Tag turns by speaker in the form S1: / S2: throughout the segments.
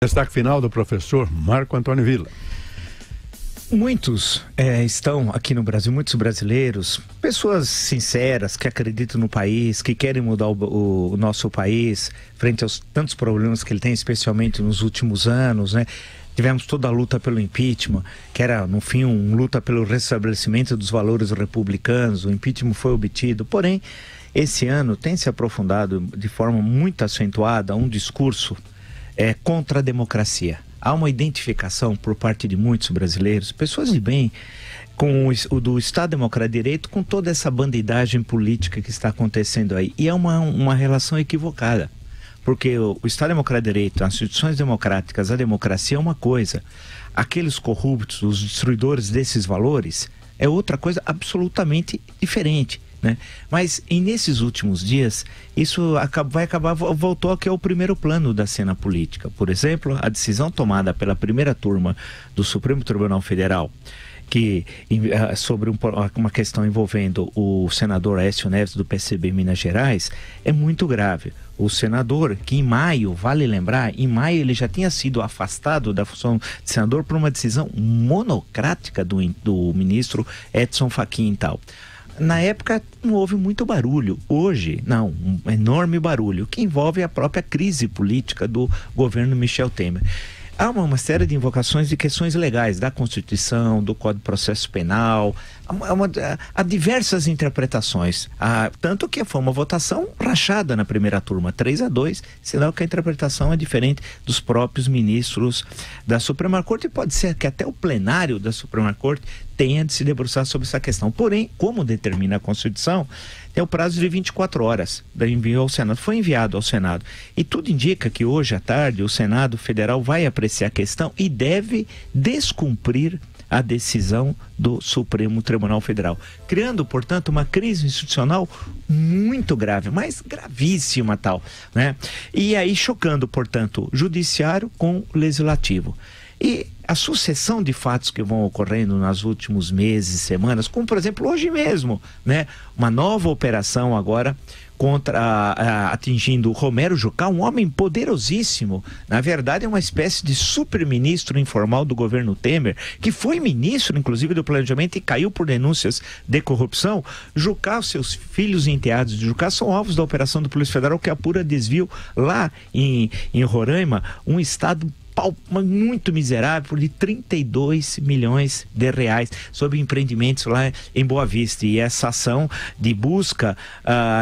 S1: Destaque final do professor Marco Antônio Villa.
S2: Muitos estão aqui no Brasil, muitos brasileiros, pessoas sinceras que acreditam no país, que querem mudar o nosso país frente aos tantos problemas que ele tem, especialmente nos últimos anos, né? Tivemos toda a luta pelo impeachment, que era, no fim, uma luta pelo restabelecimento dos valores republicanos. O impeachment foi obtido, porém, esse ano tem se aprofundado de forma muito acentuada um discurso contra a democracia. Há uma identificação por parte de muitos brasileiros, pessoas de bem, com o do Estado Democrático de Direito, com toda essa bandidagem política que está acontecendo aí. E é uma relação equivocada, porque o Estado Democrático de Direito, as instituições democráticas, a democracia é uma coisa. Aqueles corruptos, os destruidores desses valores, é outra coisa absolutamente diferente, né? Mas nesses últimos dias isso voltou a que é o primeiro plano da cena política. Por exemplo, a decisão tomada pela primeira turma do Supremo Tribunal Federal sobre uma questão envolvendo o senador Aécio Neves do PSB em Minas Gerais é muito grave. O senador, que em maio, vale lembrar, em maio ele já tinha sido afastado da função de senador por uma decisão monocrática do ministro Edson Fachin e tal. Na época não houve muito barulho. Hoje, não, um enorme barulho, que envolve a própria crise política do governo Michel Temer. Há uma série de invocações de questões legais da Constituição, do Código de Processo Penal, há diversas interpretações. Tanto que foi uma votação rachada na primeira turma, 3-2, sinal que a interpretação é diferente dos próprios ministros da Suprema Corte, e pode ser que até o plenário da Suprema Corte tenha de se debruçar sobre essa questão. Porém, como determina a Constituição, tem o prazo de 24 horas para envio ao Senado. Foi enviado ao Senado. E tudo indica que hoje à tarde o Senado Federal vai apreciar a questão e deve descumprir a decisão do Supremo Tribunal Federal, criando, portanto, uma crise institucional muito grave, mas gravíssima tal, né? E aí chocando, portanto, o judiciário com o legislativo. E a sucessão de fatos que vão ocorrendo nos últimos meses e semanas, como por exemplo hoje mesmo, né? Uma nova operação agora atingindo o Romero Jucá, um homem poderosíssimo, na verdade é uma espécie de super-ministro informal do governo Temer, que foi ministro inclusive do planejamento e caiu por denúncias de corrupção. Jucá, seus filhos e enteados de Jucá são alvos da operação do Polícia Federal que apura desvio lá em Roraima, um estado muito miserável, de 32 milhões de reais sobre empreendimentos lá em Boa Vista. E essa ação de busca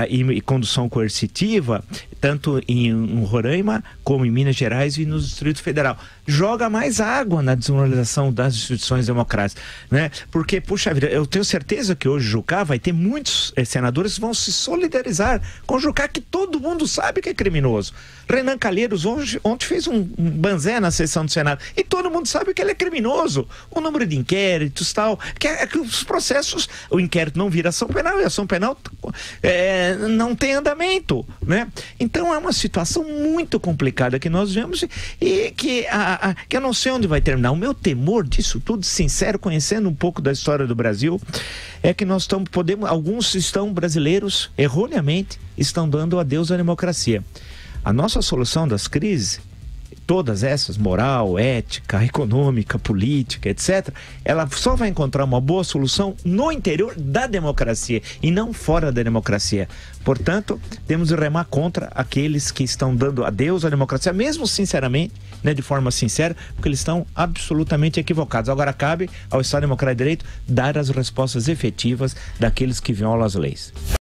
S2: e condução coercitiva, tanto em Roraima como em Minas Gerais e no Distrito Federal, joga mais água na desmoralização das instituições democráticas, né? Porque, puxa vida, eu tenho certeza que hoje Jucá vai ter muitos senadores que vão se solidarizar com Jucá, que todo mundo sabe que é criminoso. Renan Calheiros ontem fez um banzé na sessão do Senado e todo mundo sabe que ele é criminoso. O número de inquéritos tal, que os processos, o inquérito não vira ação penal e a ação penal não tem andamento, né? Então é uma situação muito complicada que nós vemos e que eu não sei onde vai terminar. O meu temor disso tudo, sincero, conhecendo um pouco da história do Brasil, é que nós alguns brasileiros, erroneamente, estão dando adeus à democracia. A nossa solução das crises, todas essas, moral, ética, econômica, política, etc., ela só vai encontrar uma boa solução no interior da democracia e não fora da democracia. Portanto, temos de remar contra aqueles que estão dando adeus à democracia, mesmo sinceramente, né, de forma sincera, porque eles estão absolutamente equivocados. Agora cabe ao Estado Democrático de Direito dar as respostas efetivas daqueles que violam as leis.